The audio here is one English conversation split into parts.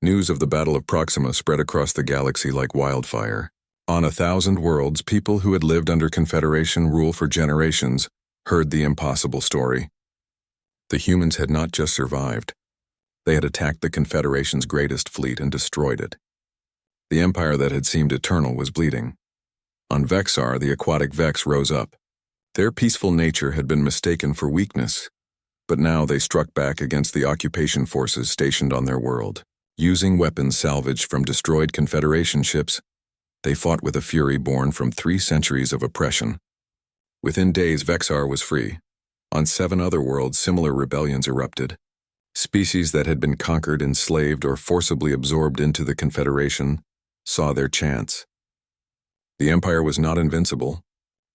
News of the Battle of Proxima spread across the galaxy like wildfire. On 1,000 worlds, people who had lived under Confederation rule for generations heard the impossible story. The humans had not just survived. They had attacked the Confederation's greatest fleet and destroyed it. The empire that had seemed eternal was bleeding. On Vexar, the aquatic Vex rose up. Their peaceful nature had been mistaken for weakness, but now they struck back against the occupation forces stationed on their world. Using weapons salvaged from destroyed Confederation ships, they fought with a fury born from 3 centuries of oppression. Within days, Vexar was free. On 7 other worlds, similar rebellions erupted. Species that had been conquered, enslaved, or forcibly absorbed into the Confederation saw their chance. The Empire was not invincible.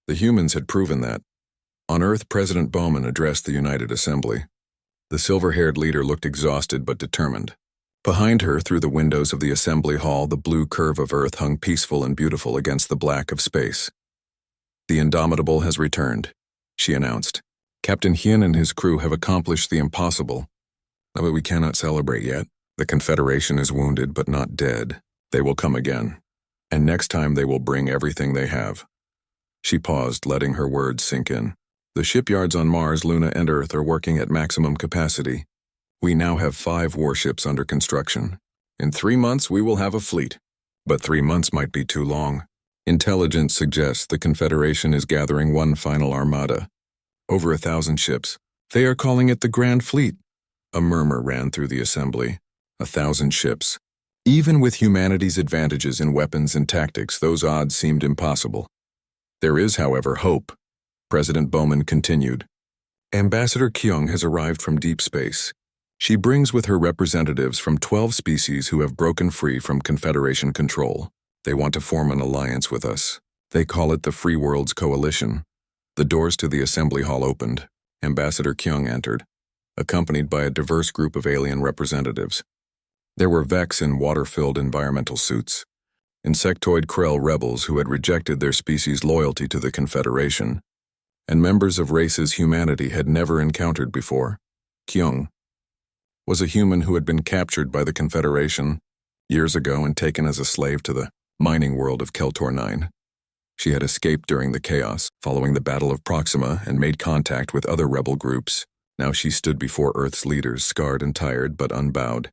The humans had proven that. On Earth, President Bowman addressed the United Assembly. The silver-haired leader looked exhausted but determined. Behind her, through the windows of the Assembly Hall, the blue curve of Earth hung peaceful and beautiful against the black of space. "The Indomitable has returned," she announced. "Captain Hyun and his crew have accomplished the impossible. But we cannot celebrate yet. The Confederation is wounded but not dead. They will come again. And next time they will bring everything they have." She paused, letting her words sink in. "The shipyards on Mars, Luna, and Earth are working at maximum capacity. We now have 5 warships under construction. In 3 months, we will have a fleet. But 3 months might be too long. Intelligence suggests the Confederation is gathering one final armada. Over 1,000 ships. They are calling it the Grand Fleet." A murmur ran through the assembly. 1,000 ships. Even with humanity's advantages in weapons and tactics, those odds seemed impossible. "There is, however, hope," President Bowman continued. "Ambassador Kyung has arrived from deep space. She brings with her representatives from 12 species who have broken free from Confederation control. They want to form an alliance with us. They call it the Free Worlds Coalition." The doors to the assembly hall opened. Ambassador Kyung entered, accompanied by a diverse group of alien representatives. There were Vex in water-filled environmental suits, insectoid Krell rebels who had rejected their species' loyalty to the Confederation, and members of races humanity had never encountered before. Kyung was a human who had been captured by the Confederation years ago and taken as a slave to the mining world of Keltor 9. She had escaped during the chaos following the Battle of Proxima and made contact with other rebel groups. Now she stood before Earth's leaders, scarred and tired but unbowed.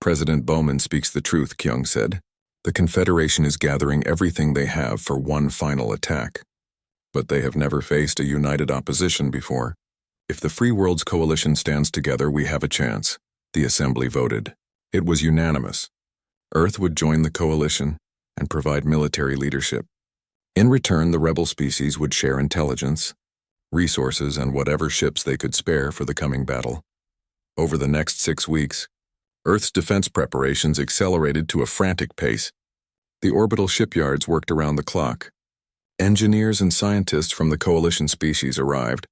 "President Bowman speaks the truth," Kyung said. "The Confederation is gathering everything they have for one final attack. But they have never faced a united opposition before. If the Free Worlds Coalition stands together, we have a chance." The Assembly voted. It was unanimous. Earth would join the coalition and provide military leadership. In return, the rebel species would share intelligence, resources, and whatever ships they could spare for the coming battle. Over the next 6 weeks, Earth's defense preparations accelerated to a frantic pace. The orbital shipyards worked around the clock. Engineers and scientists from the coalition species arrived,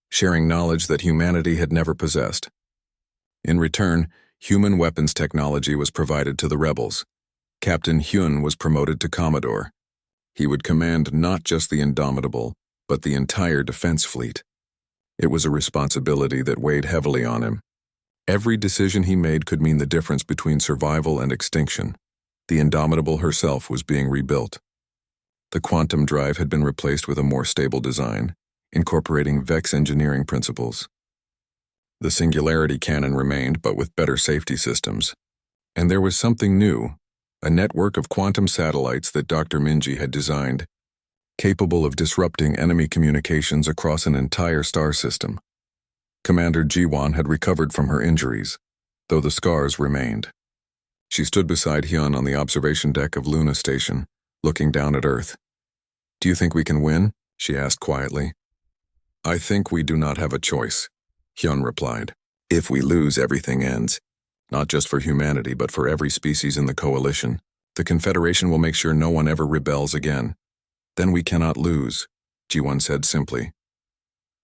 sharing knowledge that humanity had never possessed. In return, human weapons technology was provided to the rebels. Captain Hyun was promoted to Commodore. He would command not just the Indomitable, but the entire defense fleet. It was a responsibility that weighed heavily on him. Every decision he made could mean the difference between survival and extinction. The Indomitable herself was being rebuilt. The quantum drive had been replaced with a more stable design, incorporating Vex engineering principles. The singularity cannon remained, but with better safety systems. And there was something new, a network of quantum satellites that Dr. Minji had designed, capable of disrupting enemy communications across an entire star system. Commander Jiwon had recovered from her injuries, though the scars remained. She stood beside Hyun on the observation deck of Luna Station, looking down at Earth. "Do you think we can win?" she asked quietly. "I think we do not have a choice," Hyun replied. "If we lose, everything ends. Not just for humanity, but for every species in the coalition. The Confederation will make sure no one ever rebels again." "Then we cannot lose," Jiwon said simply.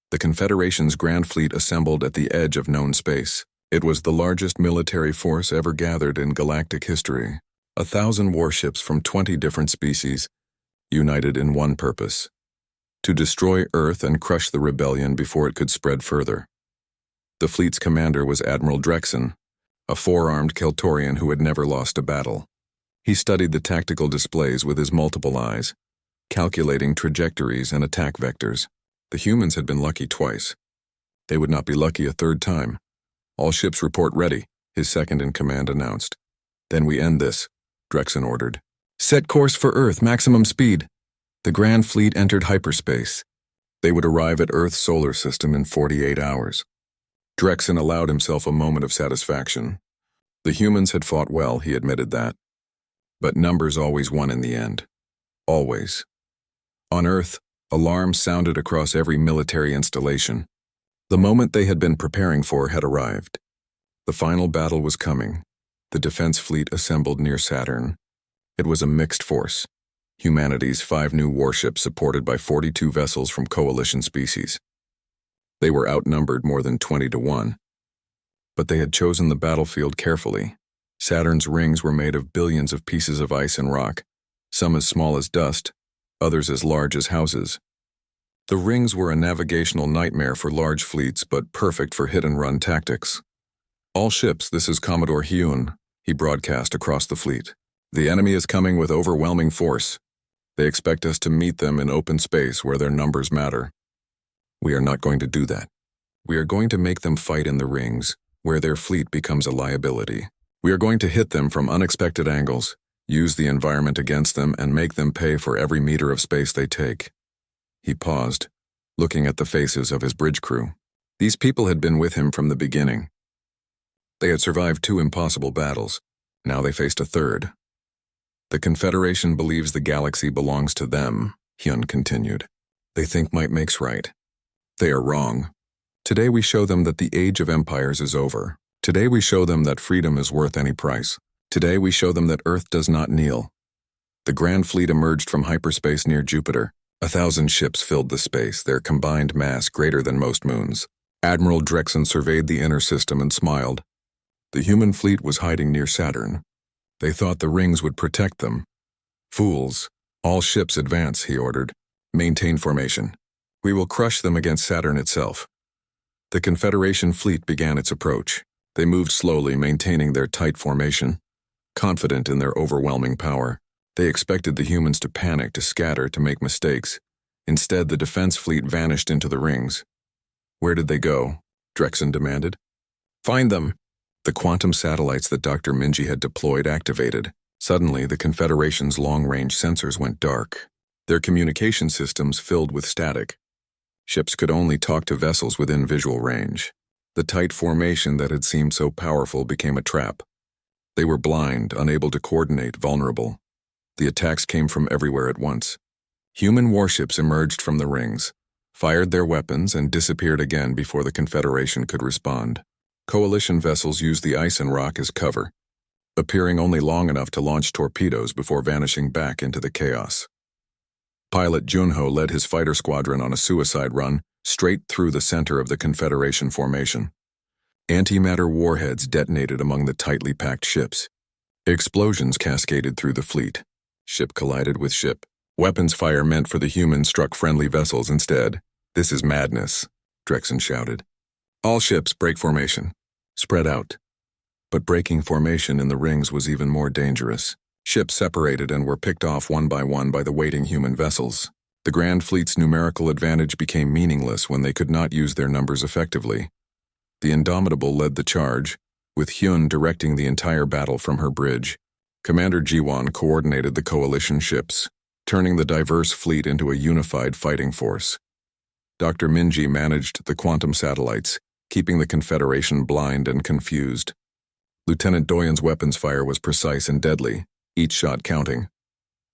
The Confederation's Grand Fleet assembled at the edge of known space. It was the largest military force ever gathered in galactic history. 1,000 warships from 20 different species, united in one purpose: to destroy Earth and crush the rebellion before it could spread further. The fleet's commander was Admiral Drexen, a four-armed Keltorian who had never lost a battle. He studied the tactical displays with his multiple eyes, calculating trajectories and attack vectors. The humans had been lucky twice. They would not be lucky a third time. All ships report ready, his second-in-command announced. Then we end this, Drexen ordered. Set course for Earth, maximum speed. The Grand Fleet entered hyperspace. They would arrive at Earth's solar system in 48 hours. Drexen allowed himself a moment of satisfaction. The humans had fought well, he admitted that. But numbers always won in the end. Always. On Earth, alarms sounded across every military installation. The moment they had been preparing for had arrived. The final battle was coming. The defense fleet assembled near Saturn. It was a mixed force. Humanity's 5 new warships supported by 42 vessels from coalition species. They were outnumbered more than 20 to 1. But they had chosen the battlefield carefully. Saturn's rings were made of billions of pieces of ice and rock, some as small as dust, others as large as houses. The rings were a navigational nightmare for large fleets, but perfect for hit-and-run tactics. All ships, this is Commodore Hyun, he broadcast across the fleet. The enemy is coming with overwhelming force. They expect us to meet them in open space where their numbers matter. We are not going to do that. We are going to make them fight in the rings, where their fleet becomes a liability. We are going to hit them from unexpected angles, use the environment against them, and make them pay for every meter of space they take. He paused, looking at the faces of his bridge crew. These people had been with him from the beginning. They had survived 2 impossible battles. Now they faced a third. The Confederation believes the galaxy belongs to them, Hyun continued. They think might makes right. They are wrong. Today we show them that the age of empires is over. Today we show them that freedom is worth any price. Today we show them that Earth does not kneel. The Grand Fleet emerged from hyperspace near Jupiter. 1,000 ships filled the space, their combined mass greater than most moons. Admiral Drexen surveyed the inner system and smiled. The human fleet was hiding near Saturn. They thought the rings would protect them. Fools. All ships advance, he ordered. Maintain formation. We will crush them against Saturn itself. The Confederation fleet began its approach. They moved slowly, maintaining their tight formation. Confident in their overwhelming power, they expected the humans to panic, to scatter, to make mistakes. Instead, the defense fleet vanished into the rings. Where did they go? Drexen demanded. Find them. The quantum satellites that Dr. Minji had deployed activated. Suddenly, the Confederation's long-range sensors went dark. Their communication systems filled with static. Ships could only talk to vessels within visual range. The tight formation that had seemed so powerful became a trap. They were blind, unable to coordinate, vulnerable. The attacks came from everywhere at once. Human warships emerged from the rings, fired their weapons, and disappeared again before the Confederation could respond. Coalition vessels used the ice and rock as cover, appearing only long enough to launch torpedoes before vanishing back into the chaos. Pilot Junho led his fighter squadron on a suicide run straight through the center of the Confederation formation. Antimatter warheads detonated among the tightly packed ships. Explosions cascaded through the fleet. Ship collided with ship. Weapons fire meant for the humans struck friendly vessels instead. This is madness, Drexen shouted. All ships break formation. Spread out. But breaking formation in the rings was even more dangerous. Ships separated and were picked off one by the waiting human vessels. The Grand Fleet's numerical advantage became meaningless when they could not use their numbers effectively. The Indomitable led the charge, with Hyun directing the entire battle from her bridge. Commander Jiwon coordinated the coalition ships, turning the diverse fleet into a unified fighting force. Dr. Minji managed the quantum satellites, keeping the Confederation blind and confused. Lieutenant Doyen's weapons fire was precise and deadly, each shot counting.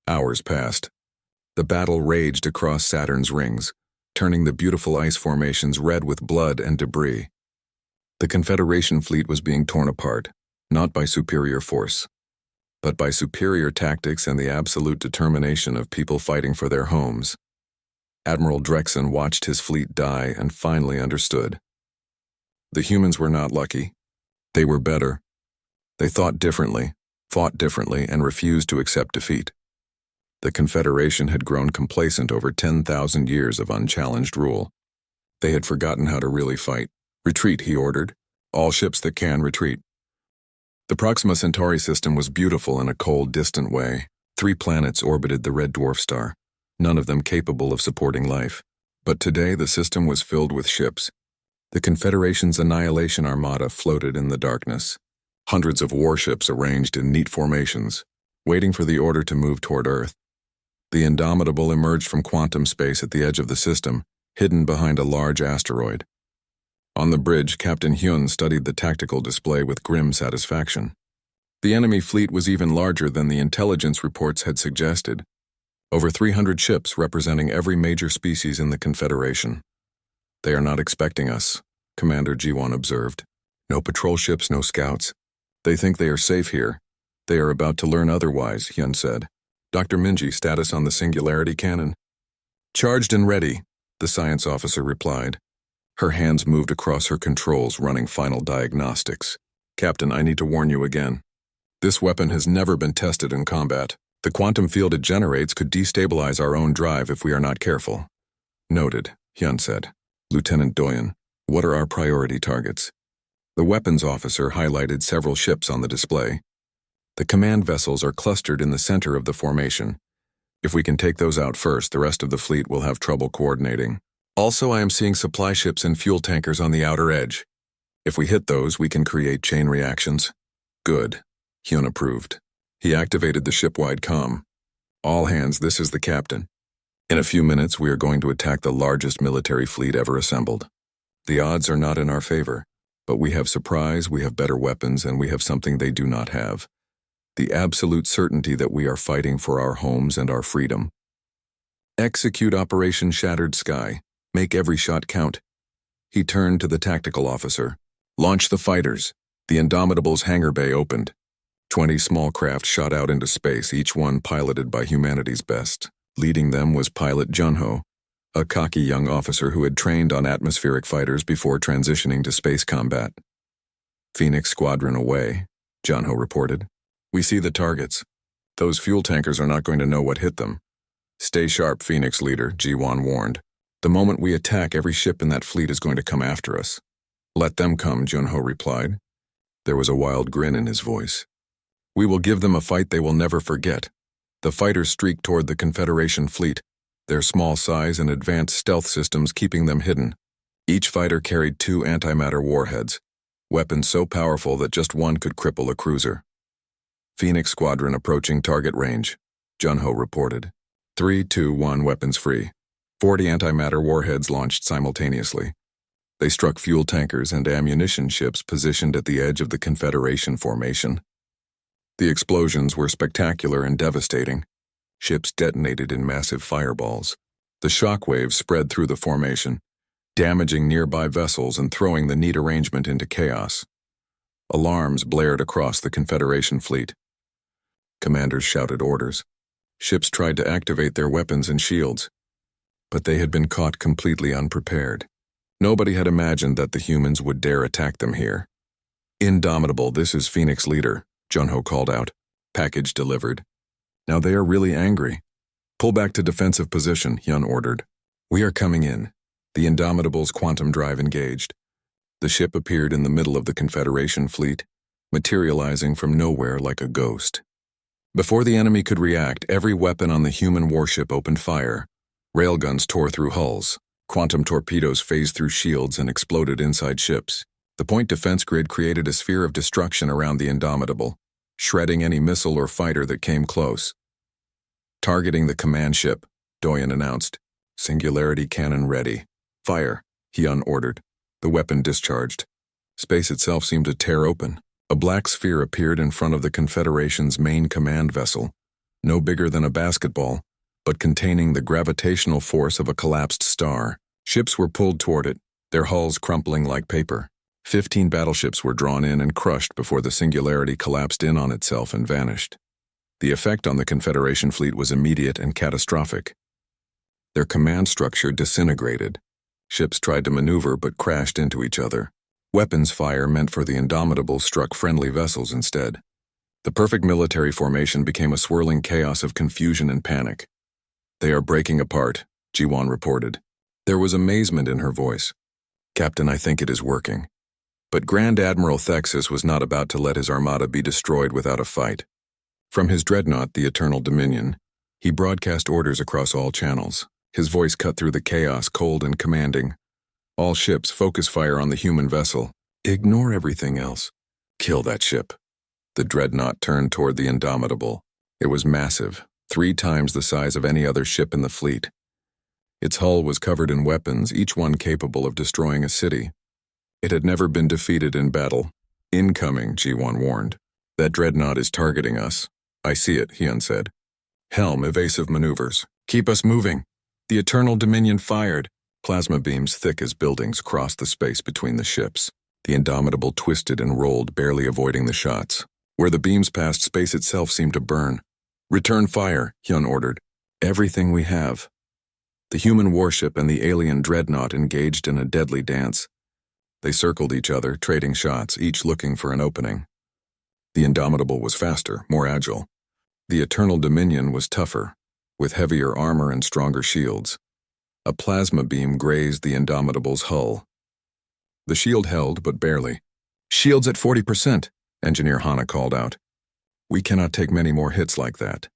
Hours passed. The battle raged across Saturn's rings, turning the beautiful ice formations red with blood and debris. The Confederation fleet was being torn apart, not by superior force, but by superior tactics and the absolute determination of people fighting for their homes. Admiral Drexen watched his fleet die and finally understood. The humans were not lucky. They were better. They thought differently, fought differently, and refused to accept defeat. The Confederation had grown complacent over 10,000 years of unchallenged rule. They had forgotten how to really fight. Retreat, he ordered. All ships that can retreat. The Proxima Centauri system was beautiful in a cold, distant way. 3 planets orbited the red dwarf star, none of them capable of supporting life. But today the system was filled with ships. The Confederation's Annihilation Armada floated in the darkness. Hundreds of warships arranged in neat formations, waiting for the order to move toward Earth. The Indomitable emerged from quantum space at the edge of the system, hidden behind a large asteroid. On the bridge, Captain Hyun studied the tactical display with grim satisfaction. The enemy fleet was even larger than the intelligence reports had suggested. Over 300 ships representing every major species in the Confederation. "They are not expecting us," Commander Ji-won observed. "No patrol ships, no scouts. They think they are safe here. They are about to learn otherwise," Hyun said. "Dr. Minji, status on the Singularity Cannon?" "Charged and ready," the science officer replied. Her hands moved across her controls, running final diagnostics. "Captain, I need to warn you again. This weapon has never been tested in combat. The quantum field it generates could destabilize our own drive if we are not careful." "Noted," Hyun said. "Lieutenant Doyen, what are our priority targets?" The weapons officer highlighted several ships on the display. "The command vessels are clustered in the center of the formation. If we can take those out first, the rest of the fleet will have trouble coordinating. Also, I am seeing supply ships and fuel tankers on the outer edge. If we hit those, we can create chain reactions." "Good," Hyun approved. He activated the ship-wide comm. "All hands, this is the captain. In a few minutes, we are going to attack the largest military fleet ever assembled. The odds are not in our favor, but we have surprise, we have better weapons, and we have something they do not have. The absolute certainty that we are fighting for our homes and our freedom. Execute Operation Shattered Sky. Make every shot count." He turned to the tactical officer. "Launch the fighters." The Indomitable's hangar bay opened. 20 small craft shot out into space, each one piloted by humanity's best. Leading them was pilot Junho, a cocky young officer who had trained on atmospheric fighters before transitioning to space combat. "Phoenix Squadron away," Junho reported. "We see the targets. Those fuel tankers are not going to know what hit them." "Stay sharp, Phoenix leader," Ji-won warned. "The moment we attack, every ship in that fleet is going to come after us." "Let them come," Junho replied. There was a wild grin in his voice. "We will give them a fight they will never forget." The fighters streaked toward the Confederation fleet, their small size and advanced stealth systems keeping them hidden. Each fighter carried 2 antimatter warheads, weapons so powerful that just one could cripple a cruiser. "Phoenix Squadron approaching target range," Junho reported. 3, 2, 1 weapons free. 40 antimatter warheads launched simultaneously. They struck fuel tankers and ammunition ships positioned at the edge of the Confederation formation. The explosions were spectacular and devastating. Ships detonated in massive fireballs. The shock waves spread through the formation, damaging nearby vessels and throwing the neat arrangement into chaos. Alarms blared across the Confederation fleet. Commanders shouted orders. Ships tried to activate their weapons and shields, but they had been caught completely unprepared. Nobody had imagined that the humans would dare attack them here. "Indomitable, this is Phoenix leader," Junho called out. "Package delivered." "Now they are really angry." "Pull back to defensive position," Hyun ordered. "We are coming in." The Indomitable's quantum drive engaged. The ship appeared in the middle of the Confederation fleet, materializing from nowhere like a ghost. Before the enemy could react, every weapon on the human warship opened fire. Railguns tore through hulls. Quantum torpedoes phased through shields and exploded inside ships. The point defense grid created a sphere of destruction around the Indomitable, shredding any missile or fighter that came close. "Targeting the command ship," Doyen announced. "Singularity cannon ready." "Fire," Hyun ordered. The weapon discharged. Space itself seemed to tear open. A black sphere appeared in front of the Confederation's main command vessel, no bigger than a basketball, but containing the gravitational force of a collapsed star. Ships were pulled toward it, their hulls crumpling like paper. 15 battleships were drawn in and crushed before the Singularity collapsed in on itself and vanished. The effect on the Confederation fleet was immediate and catastrophic. Their command structure disintegrated. Ships tried to maneuver but crashed into each other. Weapons fire meant for the Indomitable struck friendly vessels instead. The perfect military formation became a swirling chaos of confusion and panic. "They are breaking apart," Ji-won reported. There was amazement in her voice. "Captain, I think it is working." But Grand Admiral Thexus was not about to let his armada be destroyed without a fight. From his dreadnought, the Eternal Dominion, he broadcast orders across all channels. His voice cut through the chaos, cold and commanding. All ships, focus fire on the human vessel. Ignore everything else. Kill that ship. The dreadnought turned toward the Indomitable. It was massive, 3 times the size of any other ship in the fleet. Its hull was covered in weapons, each one capable of destroying a city. It had never been defeated in battle. Incoming, G1 warned. That dreadnought is targeting us. I see it, Hyun said. Helm, evasive maneuvers. Keep us moving. The Eternal Dominion fired. Plasma beams thick as buildings crossed the space between the ships. The Indomitable twisted and rolled, barely avoiding the shots. Where the beams passed, space itself seemed to burn. Return fire, Hyun ordered. Everything we have. The human warship and the alien dreadnought engaged in a deadly dance. They circled each other, trading shots, each looking for an opening. The Indomitable was faster, more agile. The Eternal Dominion was tougher, with heavier armor and stronger shields. A plasma beam grazed the Indomitable's hull. The shield held, but barely. Shields at 40%, Engineer Hana called out. We cannot take many more hits like that.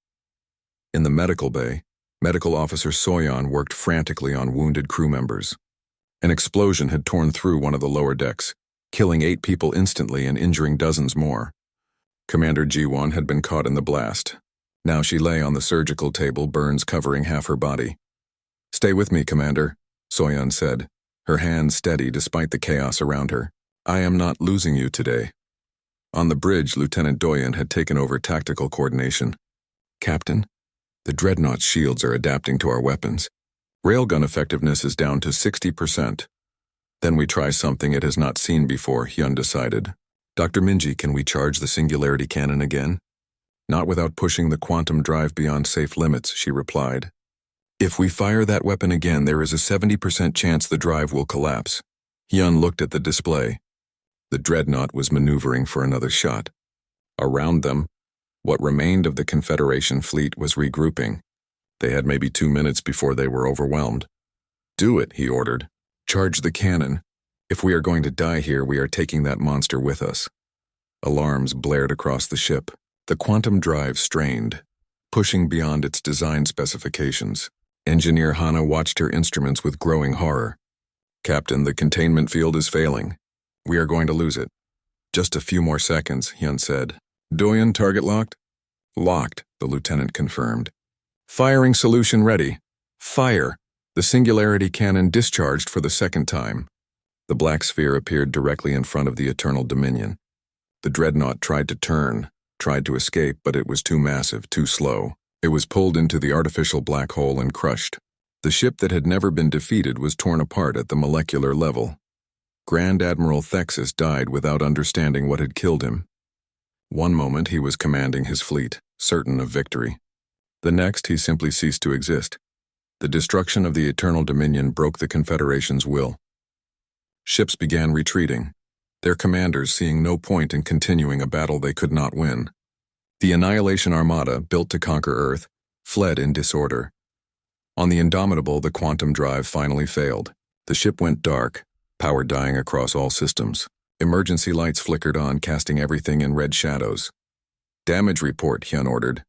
In the medical bay, Medical Officer Soyeon worked frantically on wounded crew members. An explosion had torn through one of the lower decks, killing 8 people instantly and injuring dozens more. Commander G1 had been caught in the blast. Now she lay on the surgical table, burns covering half her body. Stay with me, Commander, Soyeon said, her hands steady despite the chaos around her. I am not losing you today. On the bridge, Lieutenant Doyen had taken over tactical coordination. Captain, the dreadnought's shields are adapting to our weapons. Railgun effectiveness is down to 60%. Then we try something it has not seen before, Hyun decided. Dr. Minji, can we charge the singularity cannon again? Not without pushing the quantum drive beyond safe limits, she replied. If we fire that weapon again, there is a 70% chance the drive will collapse. Hyun looked at the display. The dreadnought was maneuvering for another shot. Around them, what remained of the Confederation fleet was regrouping. They had maybe 2 minutes before they were overwhelmed. Do it, he ordered. Charge the cannon. If we are going to die here, we are taking that monster with us. Alarms blared across the ship. The quantum drive strained, pushing beyond its design specifications. Engineer Hana watched her instruments with growing horror. Captain, the containment field is failing. We are going to lose it. Just a few more seconds, Hyun said. Doyen, target locked? Locked, the lieutenant confirmed. Firing solution ready. Fire. The singularity cannon discharged for the 2nd time. The black sphere appeared directly in front of the Eternal Dominion. The dreadnought tried to turn, tried to escape, but it was too massive, too slow. It was pulled into the artificial black hole and crushed. The ship that had never been defeated was torn apart at the molecular level. Grand Admiral Thexus died without understanding what had killed him. One moment he was commanding his fleet, certain of victory. The next he simply ceased to exist. The destruction of the Eternal Dominion broke the Confederation's will. Ships began retreating, their commanders seeing no point in continuing a battle they could not win. The Annihilation Armada, built to conquer Earth, fled in disorder. On the Indomitable, the quantum drive finally failed. The ship went dark, power dying across all systems. Emergency lights flickered on, casting everything in red shadows. Damage report, Hyun ordered.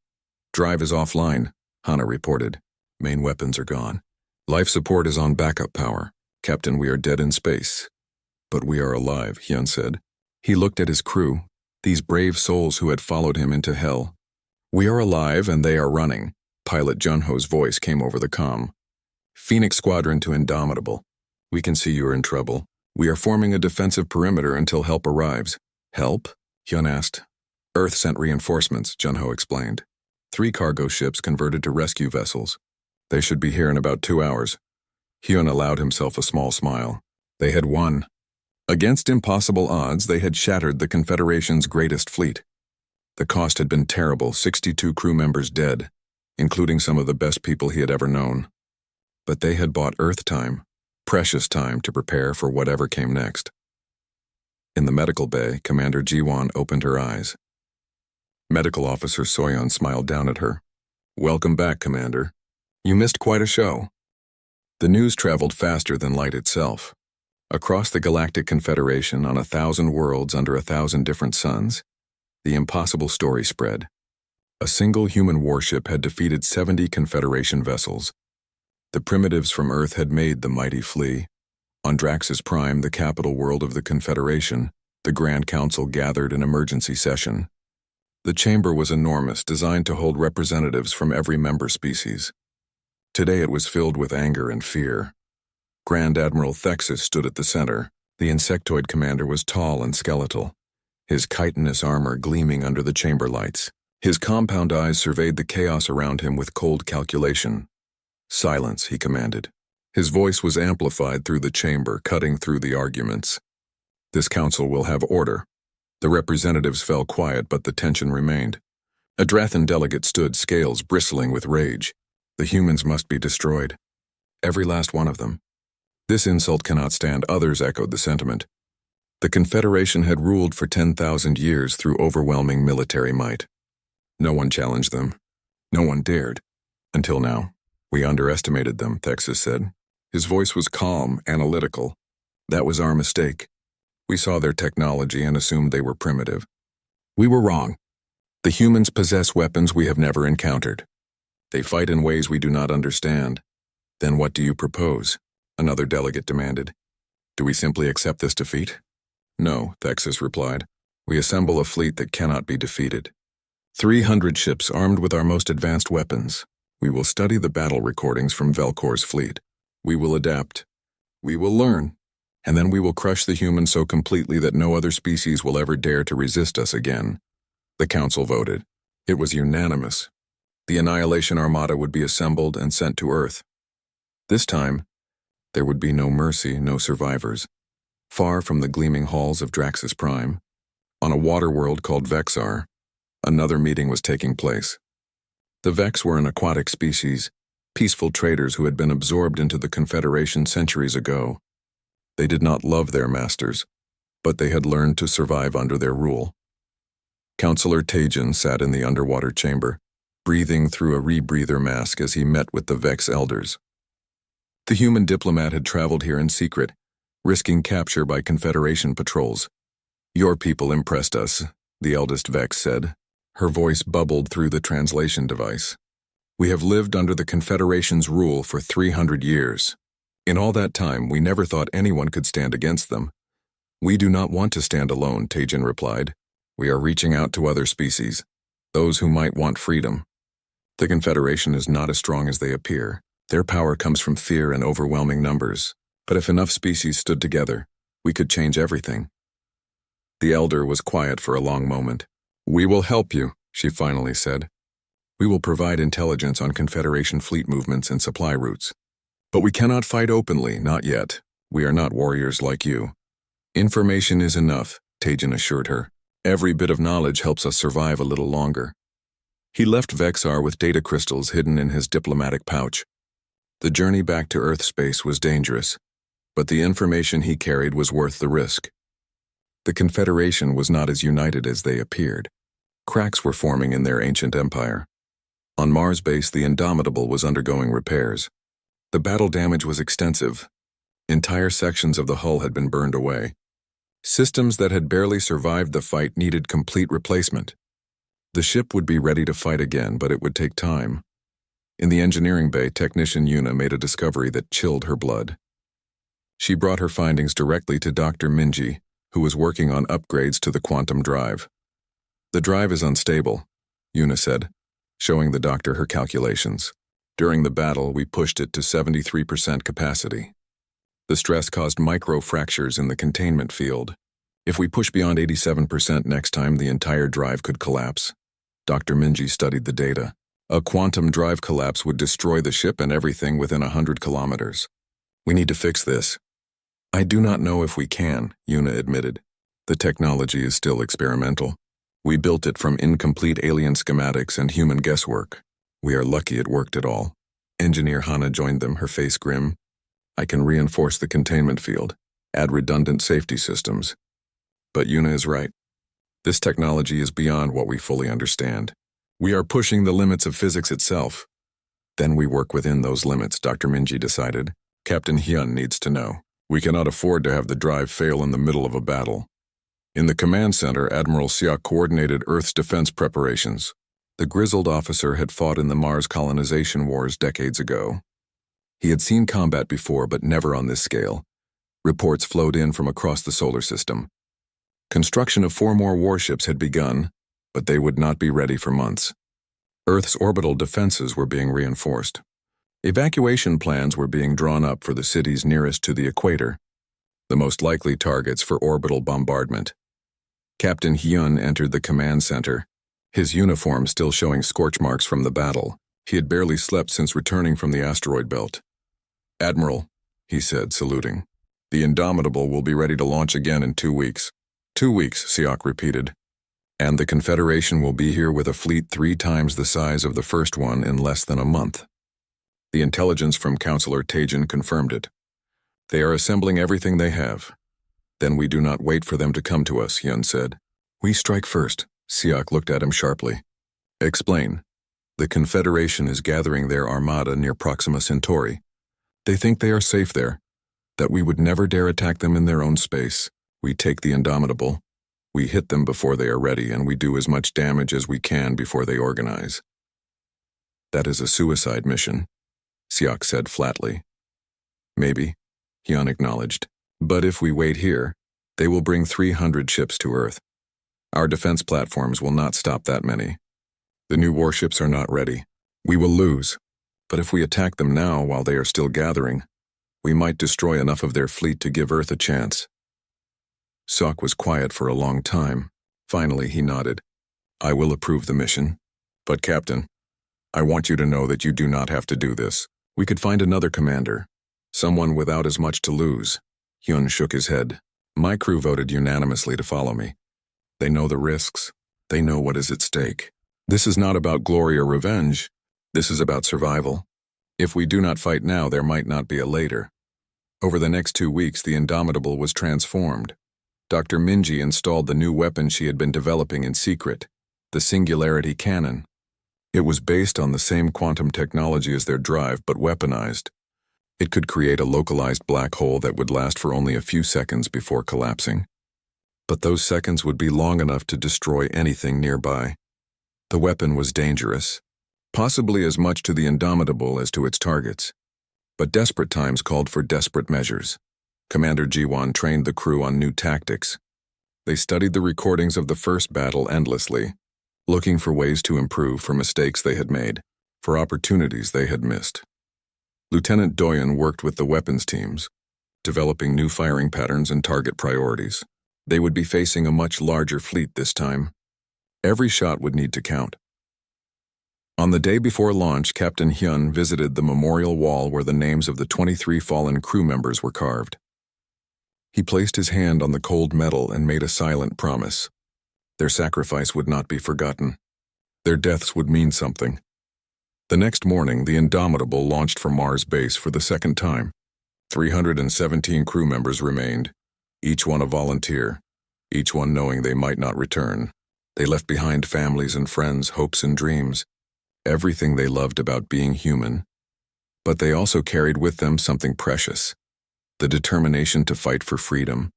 Drive is offline, Hana reported. Main weapons are gone. Life support is on backup power. Captain, we are dead in space. But we are alive, Hyun said. He looked at his crew, these brave souls who had followed him into hell. We are alive and they are running. Pilot Junho's voice came over the comm. Phoenix Squadron to Indomitable. We can see you are in trouble. We are forming a defensive perimeter until help arrives. Help? Hyun asked. Earth sent reinforcements, Junho explained. 3 cargo ships converted to rescue vessels. They should be here in about 2 hours. Hyun allowed himself a small smile. They had won. Against impossible odds, they had shattered the Confederation's greatest fleet. The cost had been terrible, 62 crew members dead, including some of the best people he had ever known. But they had bought Earth time, precious time to prepare for whatever came next. In the medical bay, Commander Ji-won opened her eyes. Medical Officer Soyeon smiled down at her. Welcome back, Commander. You missed quite a show. The news traveled faster than light itself. Across the Galactic Confederation on 1,000 worlds under 1,000 different suns, the impossible story spread. A single human warship had defeated 70 Confederation vessels. The primitives from Earth had made the mighty flee. On Draxus Prime, the capital world of the Confederation, the Grand Council gathered in emergency session. The chamber was enormous, designed to hold representatives from every member species. Today it was filled with anger and fear. Grand Admiral Thexus stood at the center. The insectoid commander was tall and skeletal, his chitinous armor gleaming under the chamber lights. His compound eyes surveyed the chaos around him with cold calculation. "Silence," he commanded. His voice was amplified through the chamber, cutting through the arguments. "This council will have order." The representatives fell quiet, but the tension remained. A Drathan delegate stood, scales bristling with rage. "The humans must be destroyed. Every last one of them. This insult cannot stand," others echoed the sentiment. The Confederation had ruled for 10,000 years through overwhelming military might. No one challenged them. No one dared. Until now. "We underestimated them," Thexus said. His voice was calm, analytical. "That was our mistake. We saw their technology and assumed they were primitive. We were wrong. The humans possess weapons we have never encountered. They fight in ways we do not understand. Then what do you propose?" Another delegate demanded. "Do we simply accept this defeat?" "No," Thexus replied. "We assemble a fleet that cannot be defeated. 300 ships armed with our most advanced weapons. We will study the battle recordings from Velkor's fleet. We will adapt. We will learn. And then we will crush the humans so completely that no other species will ever dare to resist us again." The council voted. It was unanimous. The Annihilation Armada would be assembled and sent to Earth. This time, there would be no mercy, no survivors. Far from the gleaming halls of Draxus Prime, on a water world called Vexar, another meeting was taking place. The Vex were an aquatic species, peaceful traders who had been absorbed into the Confederation centuries ago. They did not love their masters, but they had learned to survive under their rule. Councillor Tajin sat in the underwater chamber, breathing through a rebreather mask as he met with the Vex elders. The human diplomat had traveled here in secret, risking capture by Confederation patrols. "Your people impressed us," the eldest Vex said. Her voice bubbled through the translation device. "We have lived under the Confederation's rule for 300 years. In all that time, we never thought anyone could stand against them." "We do not want to stand alone," Tajin replied. "We are reaching out to other species, those who might want freedom. The Confederation is not as strong as they appear. Their power comes from fear and overwhelming numbers. But if enough species stood together, we could change everything." The elder was quiet for a long moment. "We will help you," she finally said. "We will provide intelligence on Confederation fleet movements and supply routes. But we cannot fight openly, not yet. We are not warriors like you." "Information is enough," Tajin assured her. "Every bit of knowledge helps us survive a little longer." He left Vexar with data crystals hidden in his diplomatic pouch. The journey back to Earth space was dangerous, but the information he carried was worth the risk. The Confederation was not as united as they appeared. Cracks were forming in their ancient empire. On Mars base, the Indomitable was undergoing repairs. The battle damage was extensive. Entire sections of the hull had been burned away. Systems that had barely survived the fight needed complete replacement. The ship would be ready to fight again, but it would take time. In the engineering bay, technician Yuna made a discovery that chilled her blood. She brought her findings directly to Dr. Minji, who was working on upgrades to the quantum drive. "The drive is unstable," Yuna said, showing the doctor her calculations. "During the battle, we pushed it to 73% capacity. The stress caused micro-fractures in the containment field. If we push beyond 87% next time, the entire drive could collapse." Dr. Minji studied the data. A quantum drive collapse would destroy the ship and everything within 100 kilometers. "We need to fix this." "I do not know if we can," Yuna admitted. "The technology is still experimental. We built it from incomplete alien schematics and human guesswork. We are lucky it worked at all." Engineer Hana joined them, her face grim. "I can reinforce the containment field, add redundant safety systems." But Yuna is right. This technology is beyond what we fully understand. We are pushing the limits of physics itself. Then we work within those limits, Dr. Minji decided. Captain Hyun needs to know. We cannot afford to have the drive fail in the middle of a battle. In the command center, Admiral Siak coordinated Earth's defense preparations. The grizzled officer had fought in the Mars colonization wars decades ago. He had seen combat before, but never on this scale. Reports flowed in from across the solar system. Construction of 4 more warships had begun, but they would not be ready for months. Earth's orbital defenses were being reinforced. Evacuation plans were being drawn up for the cities nearest to the equator, the most likely targets for orbital bombardment. Captain Hyun entered the command center, his uniform still showing scorch marks from the battle. He had barely slept since returning from the asteroid belt. "Admiral," he said, saluting, "the Indomitable will be ready to launch again in 2 weeks." 2 weeks, Siak repeated. "And the Confederation will be here with a fleet 3 times the size of the first one in less than a month." The intelligence from Counselor Tajin confirmed it. "They are assembling everything they have." "Then we do not wait for them to come to us," Hyun said. "We strike first." Siak looked at him sharply. "Explain." "The Confederation is gathering their armada near Proxima Centauri. They think they are safe there, that we would never dare attack them in their own space. We take the Indomitable. We hit them before they are ready, and we do as much damage as we can before they organize." "That is a suicide mission," Siak said flatly. "Maybe," Hyun acknowledged. "But if we wait here, they will bring 300 ships to Earth. Our defense platforms will not stop that many. The new warships are not ready. We will lose. But if we attack them now while they are still gathering, we might destroy enough of their fleet to give Earth a chance." Siak was quiet for a long time. Finally, he nodded. "I will approve the mission. But Captain, I want you to know that you do not have to do this. We could find another commander, someone without as much to lose." Hyun shook his head. "My crew voted unanimously to follow me. They know the risks. They know what is at stake. This is not about glory or revenge. This is about survival. If we do not fight now, there might not be a later." Over the next 2 weeks, the Indomitable was transformed. Dr. Minji installed the new weapon she had been developing in secret, the Singularity Cannon. It was based on the same quantum technology as their drive, but weaponized. It could create a localized black hole that would last for only a few seconds before collapsing. But those seconds would be long enough to destroy anything nearby. The weapon was dangerous, possibly as much to the Indomitable as to its targets. But desperate times called for desperate measures. Commander Jiwon trained the crew on new tactics. They studied the recordings of the first battle endlessly, looking for ways to improve for mistakes they had made, for opportunities they had missed. Lieutenant Doyen worked with the weapons teams, developing new firing patterns and target priorities. They would be facing a much larger fleet this time. Every shot would need to count. On the day before launch, Captain Hyun visited the memorial wall where the names of the 23 fallen crew members were carved. He placed his hand on the cold metal and made a silent promise. Their sacrifice would not be forgotten. Their deaths would mean something. The next morning, the Indomitable launched from Mars base for the second time. 317 crew members remained, each one a volunteer, each one knowing they might not return. They left behind families and friends, hopes and dreams, everything they loved about being human. But they also carried with them something precious: the determination to fight for freedom,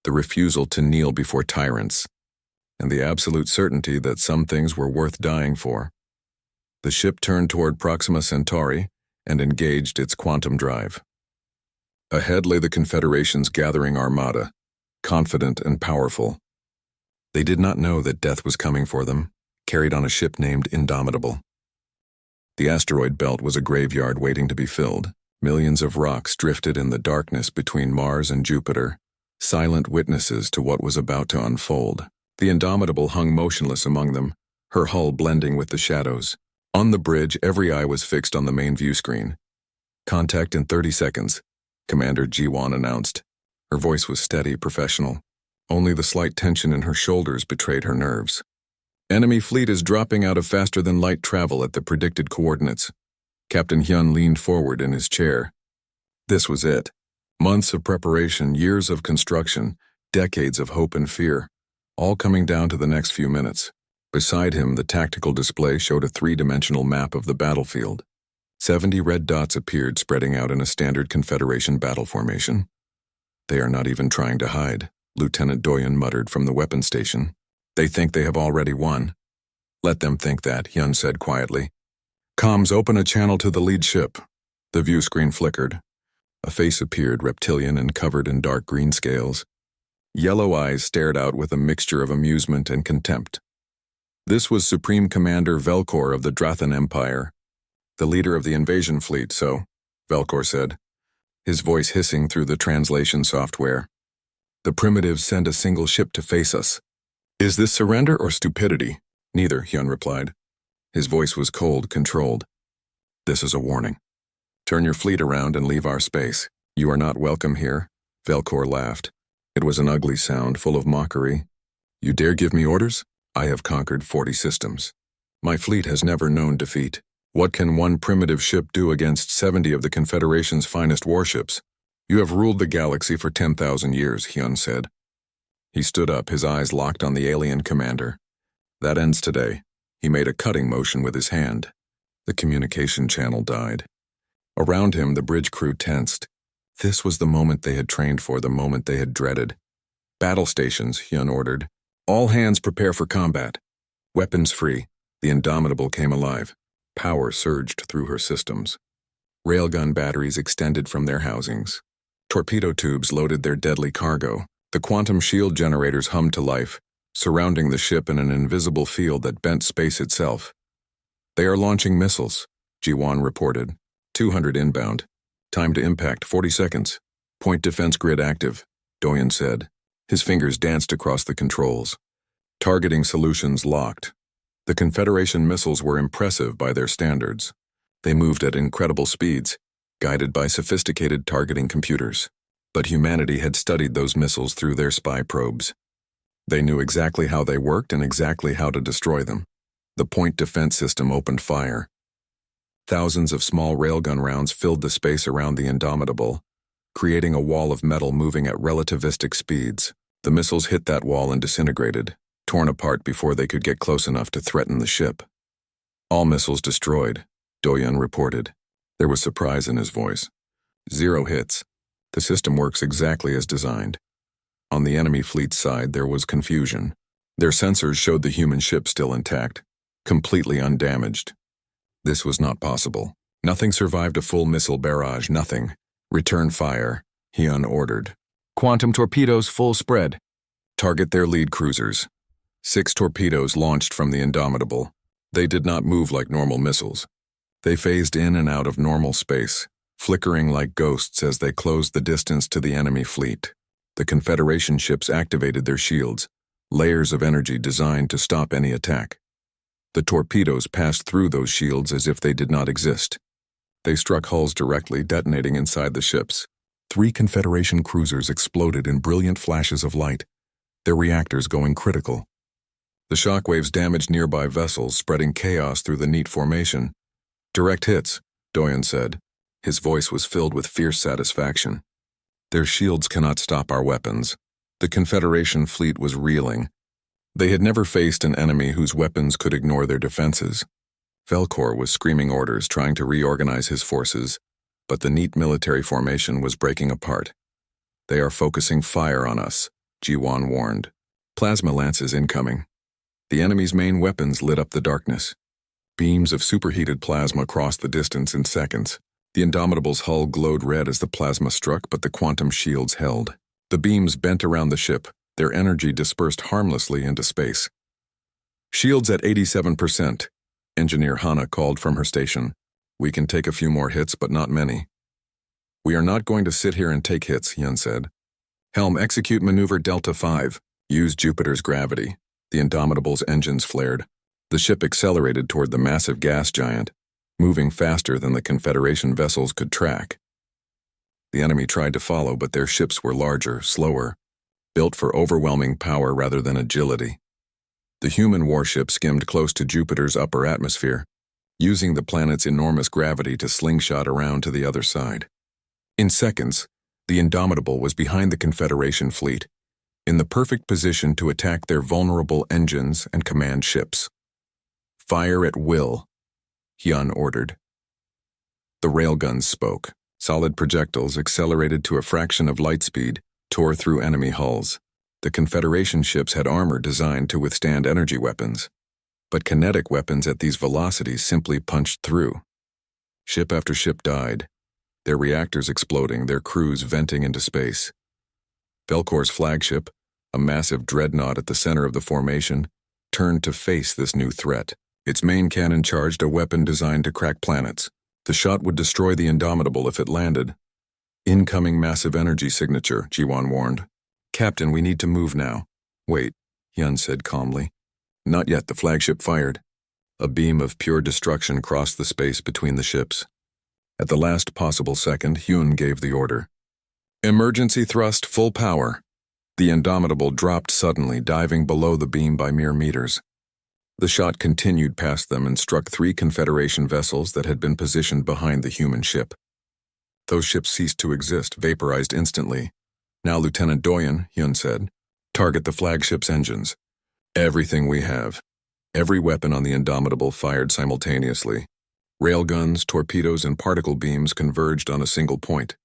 the refusal to kneel before tyrants, and the absolute certainty that some things were worth dying for. The ship turned toward Proxima Centauri and engaged its quantum drive. Ahead lay the Confederation's gathering armada, confident and powerful. They did not know that death was coming for them, carried on a ship named Indomitable. The asteroid belt was a graveyard waiting to be filled. Millions of rocks drifted in the darkness between Mars and Jupiter, silent witnesses to what was about to unfold. The Indomitable hung motionless among them, her hull blending with the shadows. On the bridge, every eye was fixed on the main view screen. "Contact in 30 seconds, Commander Jiwon announced. Her voice was steady, professional. Only the slight tension in her shoulders betrayed her nerves. "Enemy fleet is dropping out of faster-than-light travel at the predicted coordinates." Captain Hyun leaned forward in his chair. This was it. Months of preparation, years of construction, decades of hope and fear, all coming down to the next few minutes. Beside him, the tactical display showed a 3-dimensional map of the battlefield. 70 red dots appeared, spreading out in a standard Confederation battle formation. They are not even trying to hide, Lieutenant Doyen muttered from the weapons station. They think they have already won. Let them think that, Hyun said quietly. Comms, open a channel to the lead ship. The view screen flickered. A face appeared, reptilian and covered in dark green scales. Yellow eyes stared out with a mixture of amusement and contempt. This was Supreme Commander Velkor of the Drathan Empire, the leader of the invasion fleet, so, Velkor said, his voice hissing through the translation software. The primitives send a single ship to face us. Is this surrender or stupidity? Neither, Hyun replied. His voice was cold, controlled. This is a warning. Turn your fleet around and leave our space. You are not welcome here, Velkor laughed. It was an ugly sound, full of mockery. You dare give me orders? I have conquered 40 systems. My fleet has never known defeat. What can one primitive ship do against 70 of the Confederation's finest warships? You have ruled the galaxy for 10,000 years, Hyun said. He stood up, his eyes locked on the alien commander. That ends today. He made a cutting motion with his hand. The communication channel died. Around him, the bridge crew tensed. This was the moment they had trained for, the moment they had dreaded. Battle stations, Hyun ordered. All hands prepare for combat. Weapons free. The Indomitable came alive. Power surged through her systems. Railgun batteries extended from their housings. Torpedo tubes loaded their deadly cargo. The quantum shield generators hummed to life, surrounding the ship in an invisible field that bent space itself. They are launching missiles, Ji-won reported. 200 inbound. Time to impact, 40 seconds. Point defense grid active, Doyen said. His fingers danced across the controls. Targeting solutions locked. The Confederation missiles were impressive by their standards. They moved at incredible speeds, guided by sophisticated targeting computers. But humanity had studied those missiles through their spy probes. They knew exactly how they worked and exactly how to destroy them. The point defense system opened fire. Thousands of small railgun rounds filled the space around the Indomitable, creating a wall of metal moving at relativistic speeds. The missiles hit that wall and disintegrated, torn apart before they could get close enough to threaten the ship. All missiles destroyed, Doyen reported. There was surprise in his voice. 0 hits. The system works exactly as designed. On the enemy fleet's side, there was confusion. Their sensors showed the human ship still intact, completely undamaged. This was not possible. Nothing survived a full missile barrage, nothing. Return fire, Hyun ordered. Quantum torpedoes full spread. Target their lead cruisers. 6 torpedoes launched from the Indomitable. They did not move like normal missiles. They phased in and out of normal space, flickering like ghosts as they closed the distance to the enemy fleet. The Confederation ships activated their shields, layers of energy designed to stop any attack. The torpedoes passed through those shields as if they did not exist. They struck hulls directly, detonating inside the ships. 3 Confederation cruisers exploded in brilliant flashes of light, their reactors going critical. The shockwaves damaged nearby vessels, spreading chaos through the neat formation. Direct hits, Doyen said. His voice was filled with fierce satisfaction. Their shields cannot stop our weapons. The Confederation fleet was reeling. They had never faced an enemy whose weapons could ignore their defenses. Velkor was screaming orders, trying to reorganize his forces, but the neat military formation was breaking apart. They are focusing fire on us, Ji-won warned. Plasma lances incoming. The enemy's main weapons lit up the darkness. Beams of superheated plasma crossed the distance in seconds. The Indomitable's hull glowed red as the plasma struck, but the quantum shields held. The beams bent around the ship, their energy dispersed harmlessly into space. Shields at 87%, Engineer Hana called from her station. We can take a few more hits, but not many. We are not going to sit here and take hits, Hyun said. Helm, execute maneuver Delta 5. Use Jupiter's gravity. The Indomitable's engines flared. The ship accelerated toward the massive gas giant, moving faster than the Confederation vessels could track. The enemy tried to follow, but their ships were larger, slower, built for overwhelming power rather than agility. The human warship skimmed close to Jupiter's upper atmosphere, using the planet's enormous gravity to slingshot around to the other side. In seconds, the Indomitable was behind the Confederation fleet, in the perfect position to attack their vulnerable engines and command ships. Fire at will, Hyun ordered. The railguns spoke. Solid projectiles accelerated to a fraction of light speed, tore through enemy hulls. The Confederation ships had armor designed to withstand energy weapons, but kinetic weapons at these velocities simply punched through. Ship after ship died, their reactors exploding, their crews venting into space. Velkor's flagship, a massive dreadnought at the center of the formation, turned to face this new threat. Its main cannon charged a weapon designed to crack planets. The shot would destroy the Indomitable if it landed. Incoming massive energy signature, Jiwan warned. Captain, we need to move now. Wait, Hyun said calmly. Not yet, the flagship fired. A beam of pure destruction crossed the space between the ships. At the last possible second, Hyun gave the order. Emergency thrust, full power. The Indomitable dropped suddenly, diving below the beam by mere meters. The shot continued past them and struck 3 Confederation vessels that had been positioned behind the human ship. Those ships ceased to exist, vaporized instantly. Now, Lieutenant Doyen, Hyun said, target the flagship's engines. Everything we have. Every weapon on the Indomitable fired simultaneously. Railguns, torpedoes, and particle beams converged on a single point.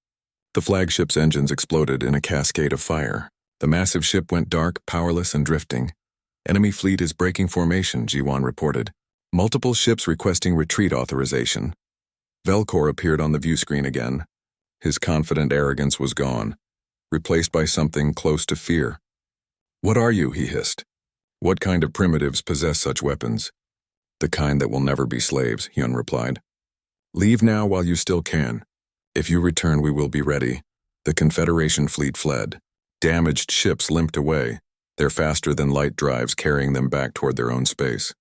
The flagship's engines exploded in a cascade of fire. The massive ship went dark, powerless, and drifting. Enemy fleet is breaking formation, Jiwan reported. Multiple ships requesting retreat authorization. Velkor appeared on the view screen again. His confident arrogance was gone, replaced by something close to fear. What are you? He hissed. What kind of primitives possess such weapons? The kind that will never be slaves, Hyun replied. Leave now while you still can. If you return, we will be ready. The Confederation fleet fled. Damaged ships limped away, their faster-than-light drives carrying them back toward their own space.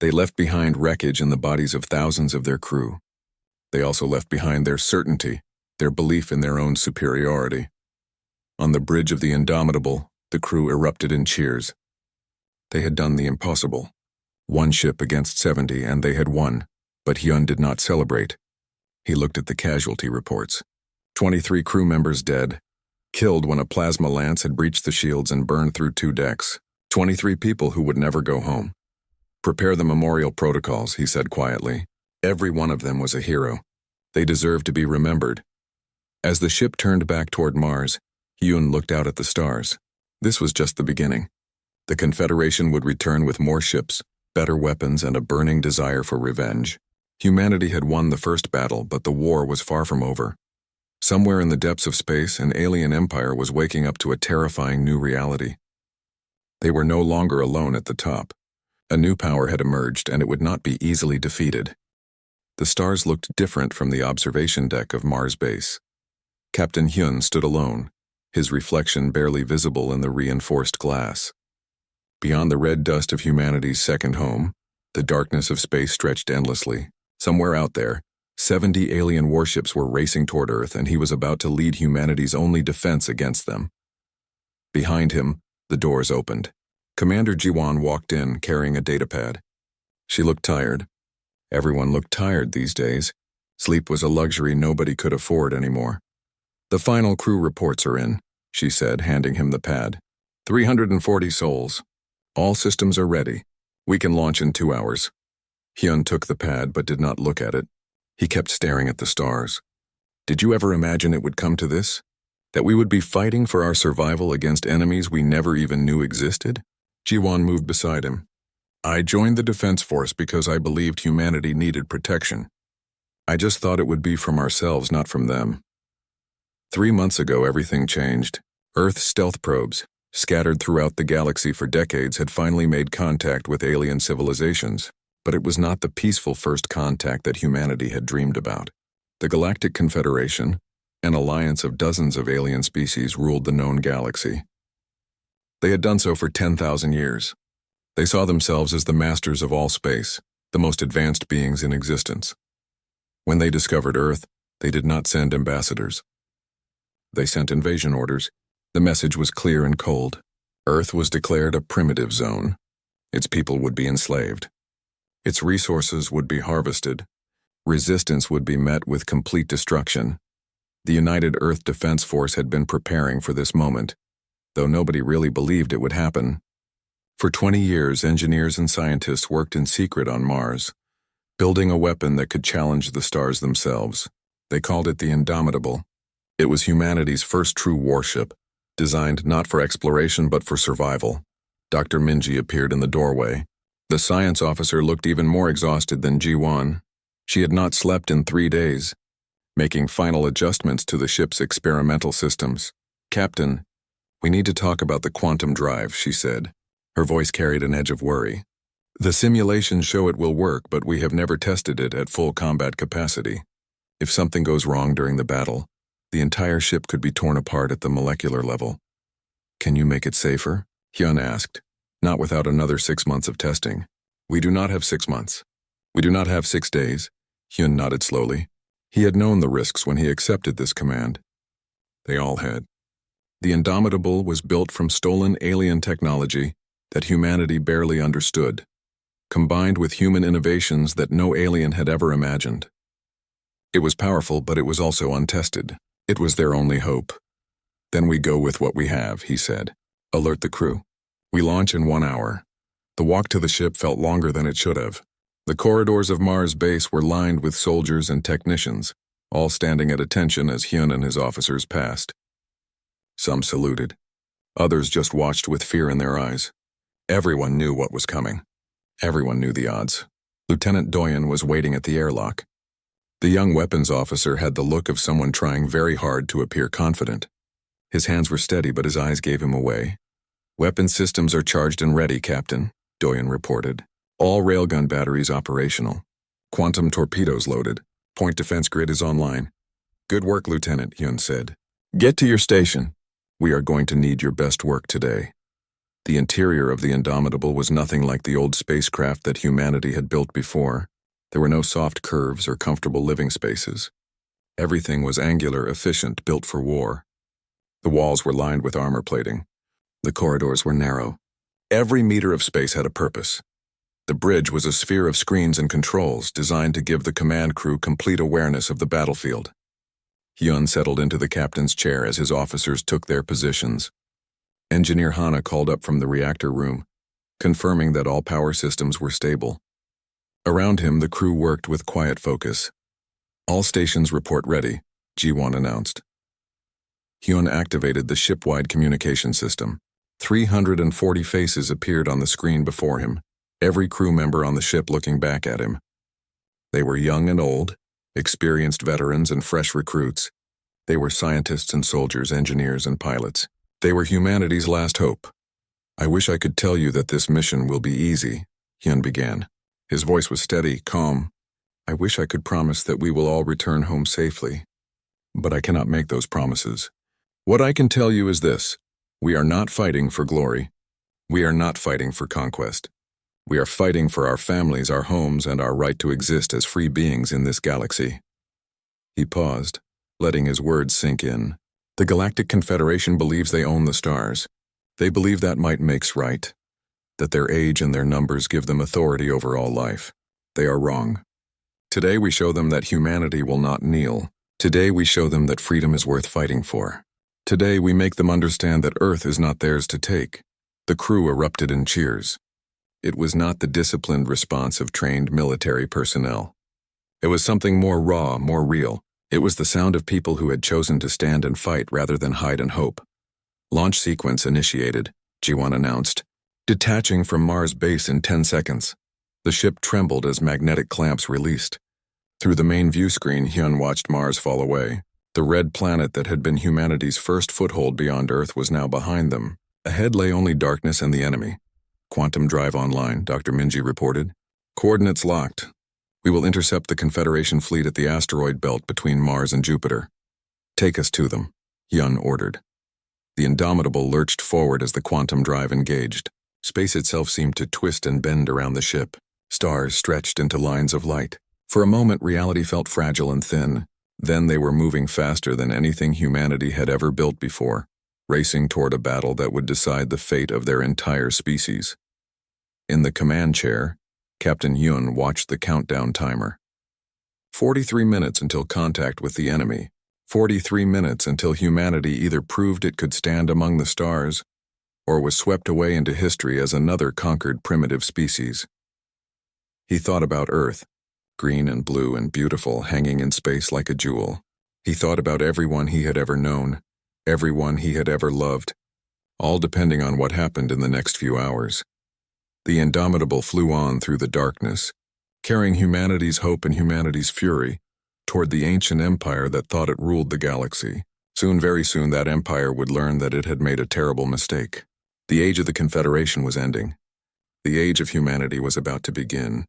They left behind wreckage in the bodies of thousands of their crew. They also left behind their certainty, their belief in their own superiority. On the bridge of the Indomitable, the crew erupted in cheers. They had done the impossible. 1 ship against 70, and they had won. But Hyun did not celebrate. He looked at the casualty reports. 23 crew members dead, killed when a plasma lance had breached the shields and burned through 2 decks. 23 people who would never go home. Prepare the memorial protocols, he said quietly. Every one of them was a hero. They deserved to be remembered. As the ship turned back toward Mars, Hyun looked out at the stars. This was just the beginning. The Confederation would return with more ships, better weapons, and a burning desire for revenge. Humanity had won the first battle, but the war was far from over. Somewhere in the depths of space, an alien empire was waking up to a terrifying new reality. They were no longer alone at the top. A new power had emerged, and it would not be easily defeated. The stars looked different from the observation deck of Mars base. Captain Hyun stood alone, his reflection barely visible in the reinforced glass. Beyond the red dust of humanity's second home, the darkness of space stretched endlessly. Somewhere out there, 70 alien warships were racing toward Earth, and he was about to lead humanity's only defense against them. Behind him, the doors opened. Commander Jiwan walked in, carrying a datapad. She looked tired. Everyone looked tired these days. Sleep was a luxury nobody could afford anymore. The final crew reports are in, she said, handing him the pad. 340 souls. All systems are ready. We can launch in 2 hours. Hyun took the pad but did not look at it. He kept staring at the stars. Did you ever imagine it would come to this? That we would be fighting for our survival against enemies we never even knew existed? Jiwan moved beside him. I joined the Defense Force because I believed humanity needed protection. I just thought it would be from ourselves, not from them. 3 months ago, everything changed. Earth's stealth probes, scattered throughout the galaxy for decades, had finally made contact with alien civilizations. But it was not the peaceful first contact that humanity had dreamed about. The Galactic Confederation, an alliance of dozens of alien species, ruled the known galaxy. They had done so for 10,000 years. They saw themselves as the masters of all space, the most advanced beings in existence. When they discovered Earth, they did not send ambassadors. They sent invasion orders. The message was clear and cold. Earth was declared a primitive zone. Its people would be enslaved. Its resources would be harvested. Resistance would be met with complete destruction. The United Earth Defense Force had been preparing for this moment, though nobody really believed it would happen. For 20 years, engineers and scientists worked in secret on Mars, building a weapon that could challenge the stars themselves. They called it the Indomitable. It was humanity's first true warship, designed not for exploration but for survival. Dr. Minji appeared in the doorway. The science officer looked even more exhausted than Ji-won. She had not slept in 3 days, making final adjustments to the ship's experimental systems. "Captain, we need to talk about the quantum drive," she said. Her voice carried an edge of worry. "The simulations show it will work, but we have never tested it at full combat capacity. If something goes wrong during the battle, the entire ship could be torn apart at the molecular level." "Can you make it safer?" Hyun asked. "Not without another 6 months of testing." "We do not have 6 months. We do not have 6 days." Hyun nodded slowly. He had known the risks when he accepted this command. They all had. The Indomitable was built from stolen alien technology that humanity barely understood, combined with human innovations that no alien had ever imagined. It was powerful, but it was also untested. It was their only hope. "Then we go with what we have," he said. "Alert the crew. We launch in 1 hour." The walk to the ship felt longer than it should have. The corridors of Mars base were lined with soldiers and technicians, all standing at attention as Hyun and his officers passed. Some saluted. Others just watched with fear in their eyes. Everyone knew what was coming. Everyone knew the odds. Lieutenant Doyen was waiting at the airlock. The young weapons officer had the look of someone trying very hard to appear confident. His hands were steady, but his eyes gave him away. "Weapon systems are charged and ready, Captain," Doyen reported. "All railgun batteries operational. Quantum torpedoes loaded. Point defense grid is online." "Good work, Lieutenant," Hyun said. "Get to your station. We are going to need your best work today." The interior of the Indomitable was nothing like the old spacecraft that humanity had built before. There were no soft curves or comfortable living spaces. Everything was angular, efficient, built for war. The walls were lined with armor plating. The corridors were narrow. Every meter of space had a purpose. The bridge was a sphere of screens and controls designed to give the command crew complete awareness of the battlefield. Hyun settled into the captain's chair as his officers took their positions. Engineer Hana called up from the reactor room, confirming that all power systems were stable. Around him, the crew worked with quiet focus. "All stations report ready," Ji-won announced. Hyun activated the ship-wide communication system. 340 faces appeared on the screen before him, every crew member on the ship looking back at him. They were young and old, experienced veterans and fresh recruits. They were scientists and soldiers, engineers and pilots. They were humanity's last hope. "I wish I could tell you that this mission will be easy," Hyun began. His voice was steady, calm. "I wish I could promise that we will all return home safely. But I cannot make those promises. What I can tell you is this: we are not fighting for glory. We are not fighting for conquest. We are fighting for our families, our homes, and our right to exist as free beings in this galaxy." He paused, letting his words sink in. "The Galactic Confederation believes they own the stars. They believe that might makes right, that their age and their numbers give them authority over all life. They are wrong. Today we show them that humanity will not kneel. Today we show them that freedom is worth fighting for. Today we make them understand that Earth is not theirs to take." The crew erupted in cheers. It was not the disciplined response of trained military personnel. It was something more raw, more real. It was the sound of people who had chosen to stand and fight rather than hide and hope. "Launch sequence initiated," Ji-won announced, detaching from Mars base in 10 seconds. The ship trembled as magnetic clamps released. Through the main view screen, Hyun watched Mars fall away. The red planet that had been humanity's first foothold beyond Earth was now behind them. Ahead lay only darkness and the enemy. "Quantum drive online," Dr. Minji reported. "Coordinates locked. We will intercept the Confederation fleet at the asteroid belt between Mars and Jupiter. Take us to them," Hyun ordered. The Indomitable lurched forward as the quantum drive engaged. Space itself seemed to twist and bend around the ship. Stars stretched into lines of light. For a moment, reality felt fragile and thin. Then they were moving faster than anything humanity had ever built before, racing toward a battle that would decide the fate of their entire species. In the command chair, Captain Yun watched the countdown timer. 43 minutes until contact with the enemy. 43 minutes until humanity either proved it could stand among the stars or was swept away into history as another conquered primitive species. He thought about Earth, green and blue and beautiful, hanging in space like a jewel. He thought about everyone he had ever known, everyone he had ever loved, all depending on what happened in the next few hours. The Indomitable flew on through the darkness, carrying humanity's hope and humanity's fury toward the ancient empire that thought it ruled the galaxy. Soon, very soon, that empire would learn that it had made a terrible mistake. The age of the Confederation was ending. The age of humanity was about to begin.